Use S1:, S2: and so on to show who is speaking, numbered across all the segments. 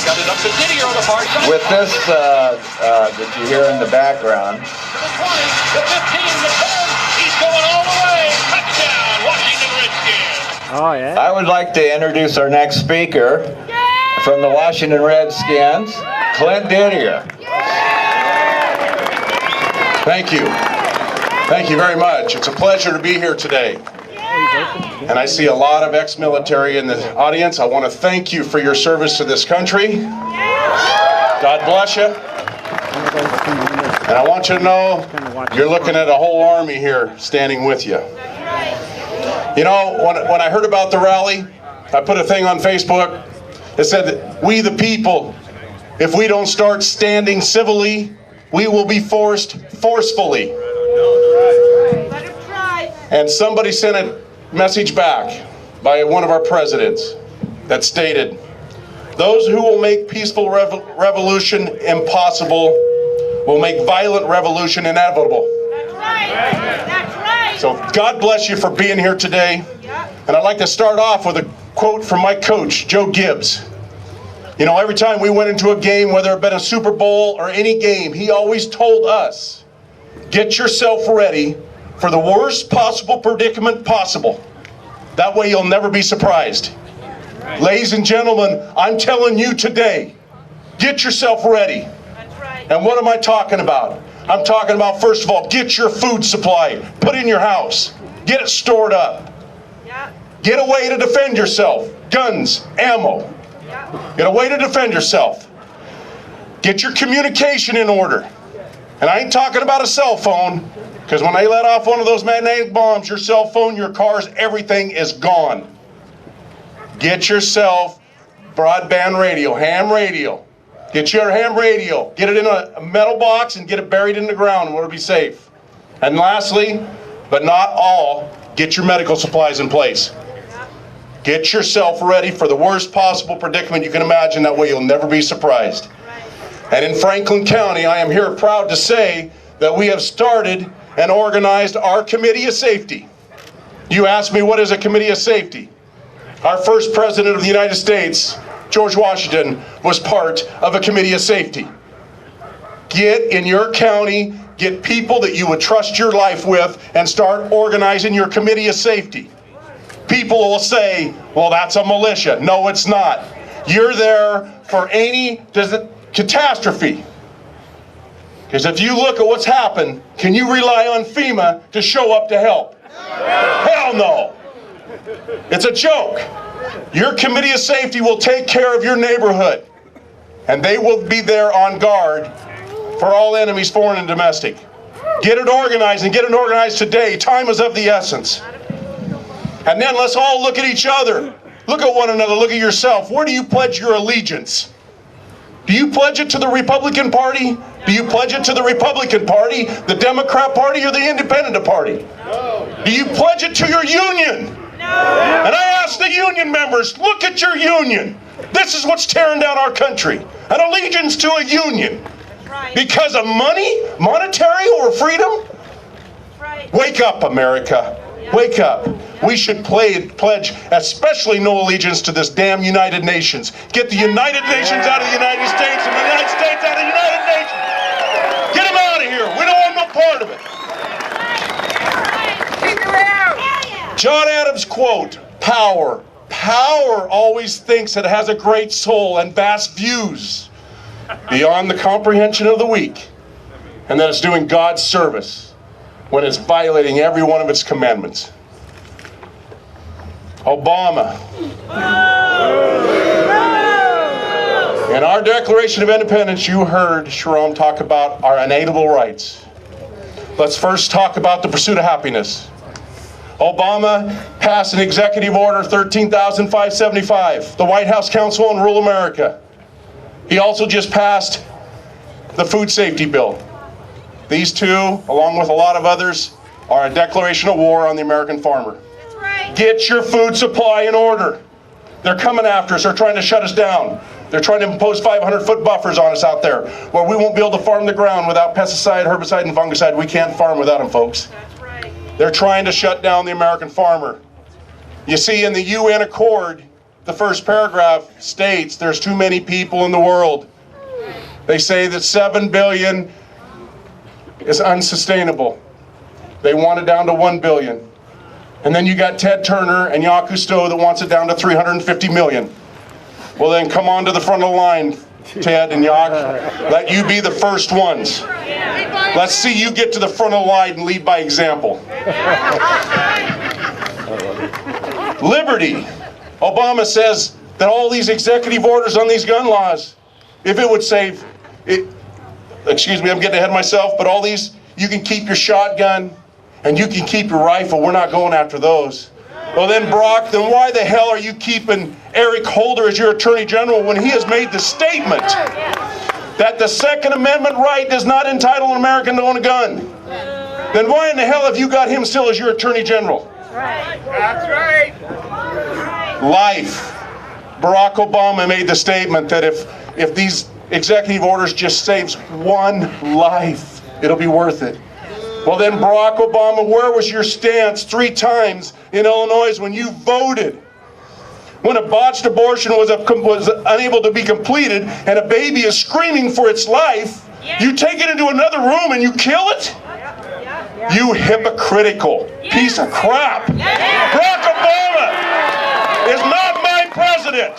S1: Got it up to Didier on the far side.
S2: With this that you hear in the background.
S1: To the 20, the 15, the 10. He's going all the way. Touchdown, Washington Redskins.
S3: Oh, yeah.
S2: I would like to introduce our next speaker from the Washington Redskins, Clint Didier.
S4: Thank you. Thank you very much. It's a pleasure to be here today. And I see a lot of ex-military in the audience. I want to thank you for your service to this country. God bless you. And I want you to know you're looking at a whole army here standing with you. You know, when I heard about the rally, I put a thing on Facebook. It said, "We the people, if we don't start standing civilly, we will be forced forcefully." And somebody sent a message back by one of our presidents that stated, "Those who will make peaceful revolution impossible will make violent revolution inevitable."
S5: That's right. That's right.
S4: So God bless you for being here today. And I'd like to start off with a quote from my coach, Joe Gibbs. You know, every time we went into a game, whether it been a Super Bowl or any game, he always told us, get yourself ready for the worst possible predicament possible. That way you'll never be surprised. Right. Ladies and gentlemen, I'm telling you today, get yourself ready.
S5: That's right.
S4: And what am I talking about? I'm talking about, first of all, get your food supply, put it in your house, get it stored up.
S5: Yeah.
S4: Get a way to defend yourself, guns, ammo.
S5: Yeah.
S4: Get a way to defend yourself. Get your communication in order. And I ain't talking about a cell phone, because when they let off one of those magnetic bombs, your cell phone, your cars, everything is gone. Get yourself broadband radio, ham radio. Get your ham radio. Get it in a metal box and get it buried in the ground where it'll be safe. And lastly, but not all, get your medical supplies in place. Get yourself ready for the worst possible predicament you can imagine. That way you'll never be surprised. And in Franklin County, I am here proud to say that we have started and organized our Committee of Safety. You asked me, what is a Committee of Safety? Our first President of the United States, George Washington, was part of a Committee of Safety. Get in your county, get people that you would trust your life with, and start organizing your Committee of Safety. People will say, well, that's a militia. No, it's not. You're there for any catastrophe. Because if you look at what's happened, can you rely on FEMA to show up to help? Hell no. It's a joke. Your Committee of Safety will take care of your neighborhood. And they will be there on guard for all enemies, foreign and domestic. Get it organized, and get it organized today. Time is of the essence. And then let's all look at each other. Look at one another. Look at yourself. Where do you pledge your allegiance? Do you pledge it to the Republican Party? Do you pledge it to the Republican Party, the Democrat Party, or the Independent Party? No. Do you pledge it to your union? No. And I ask the union members, look at your union. This is what's tearing down our country. An allegiance to a union.
S5: That's right.
S4: Because of money, monetary, or freedom?
S5: That's right.
S4: Wake up, America. Wake up. We should pledge especially no allegiance to this damn United Nations. Get the United Nations out of the United States and the United States out of the United Nations. Get them out of here. We don't want no part of it.
S5: Figure it out.
S4: John Adams' quote, power. Power always thinks it has a great soul and vast views beyond the comprehension of the weak, and that it's doing God's service when it's violating every one of its commandments. Obama. In our Declaration of Independence, you heard Sharon talk about our inalienable rights. Let's first talk about the pursuit of happiness. Obama passed an executive order 13,575, the White House Council on Rural America. He also just passed the food safety bill. These two, along with a lot of others, are a declaration of war on the American farmer.
S5: That's right.
S4: Get your food supply in order. They're coming after us. They're trying to shut us down. They're trying to impose 500-foot buffers on us out there, where we won't be able to farm the ground without pesticide, herbicide, and fungicide. We can't farm without them, folks.
S5: That's right.
S4: They're trying to shut down the American farmer. You see, in the UN Accord, the first paragraph states there's too many people in the world. They say that 7 billion is unsustainable. They want it down to 1 billion. And then you got Ted Turner and Jacques Cousteau that wants it down to 350 million. Well, then come on to the front of the line, Ted and Jacques. Let you be the first ones. Let's see you get to the front of the line and lead by example. Liberty. Obama says that all these executive orders on these gun laws, if it would save, excuse me, I'm getting ahead of myself, but all these, you can keep your shotgun and you can keep your rifle. We're not going after those. Well then, Brock, then why the hell are you keeping Eric Holder as your Attorney General when he has made the statement that the Second Amendment right does not entitle an American to own a gun? Then why in the hell have you got him still as your Attorney General?
S1: That's right.
S4: Life. Barack Obama made the statement that if these executive orders just saves one life, it'll be worth it. Well then, Barack Obama, where was your stance 3 times in Illinois when you voted? When a botched abortion was unable to be completed and a baby is screaming for its life, you take it into another room and you kill it? You hypocritical piece of crap. Barack Obama is not my president.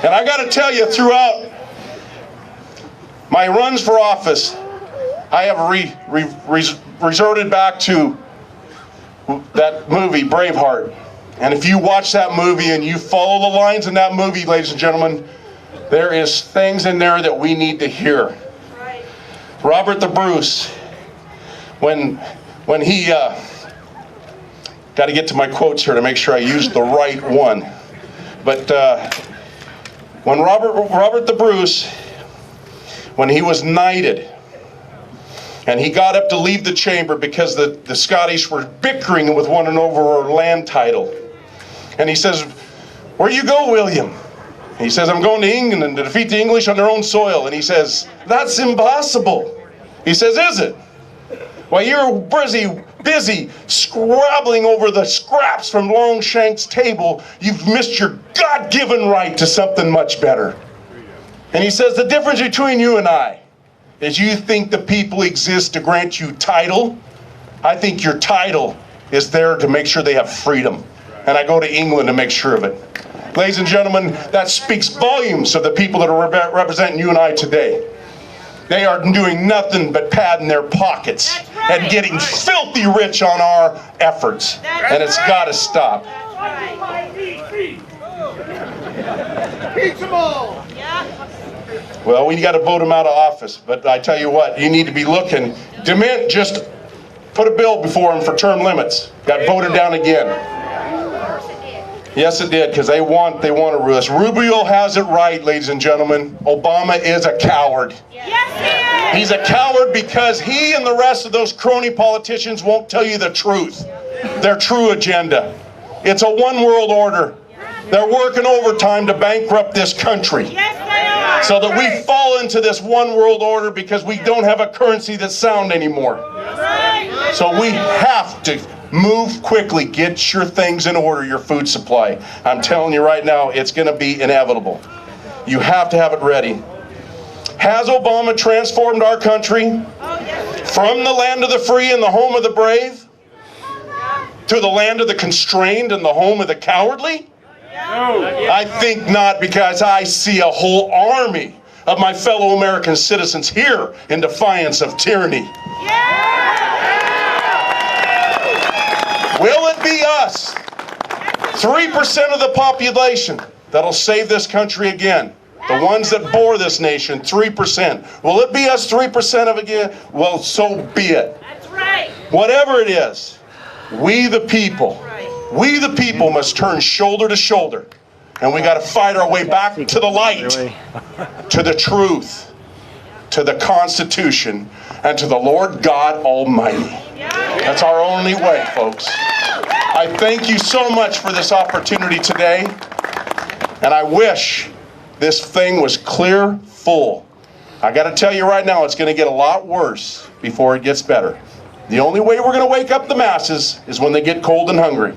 S4: And I got to tell you, throughout my runs for office, I have resorted back to that movie, Braveheart. And if you watch that movie and you follow the lines in that movie, ladies and gentlemen, there is things in there that we need to hear. Robert the Bruce, when he, got to get to my quotes here to make sure I use the right one. But when Robert the Bruce, when he was knighted, and he got up to leave the chamber because the Scottish were bickering with one another over a land title. And he says, "Where you go, William?" And he says, "I'm going to England to defeat the English on their own soil." And he says, "That's impossible." He says, "Is it?" "Well, you're busy scrabbling over the scraps from Longshank's table. You've missed your God-given right to something much better." And he says, "The difference between you and I is you think the people exist to grant you title. I think your title is there to make sure they have freedom. And I go to England to make sure of it." Ladies and gentlemen, that speaks volumes of the people that are representing you and I today. They are doing nothing but padding their pockets and getting filthy rich on our efforts. And it's got to stop. Well, we got to vote him out of office. But I tell you what, you need to be looking. DeMint just put a bill before him for term limits. Got voted down again. Yes, it did, because they want to rule us. Rubio has it right, ladies and gentlemen. Obama is a coward.
S5: Yes, he is.
S4: He's a coward because he and the rest of those crony politicians won't tell you the truth, their true agenda. It's a one world order. They're working overtime to bankrupt this country.
S5: Yes, they are.
S4: So that we fall into this one world order because we don't have a currency that's sound anymore. So we have to move quickly. Get your things in order, your food supply. I'm telling you right now, it's going to be inevitable. You have to have it ready. Has Obama transformed our country from the land of the free and the home of the brave to the land of the constrained and the home of the cowardly? I think not, because I see a whole army of my fellow American citizens here in defiance of tyranny. Will it be us, 3% of the population, that'll save this country again? The ones that bore this nation, 3%. Will it be us, 3% of it again? Well, so be it.
S5: That's right.
S4: Whatever it is, we the people must turn shoulder to shoulder. And we got to fight our way back to the light, to the truth, to the Constitution, and to the Lord God Almighty. That's our only way, folks. I thank you so much for this opportunity today, and I wish this thing was clear full. I got to tell you right now, it's going to get a lot worse before it gets better. The only way we're going to wake up the masses is when they get cold and hungry.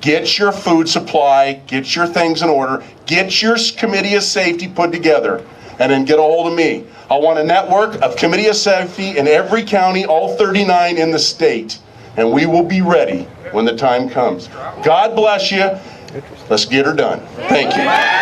S4: Get your food supply, get your things in order, get your committee of safety put together, and then get a hold of me. I want a network of committee of safety in every county, all 39 in the state, and we will be ready when the time comes. God bless you. Let's get her done. Thank you.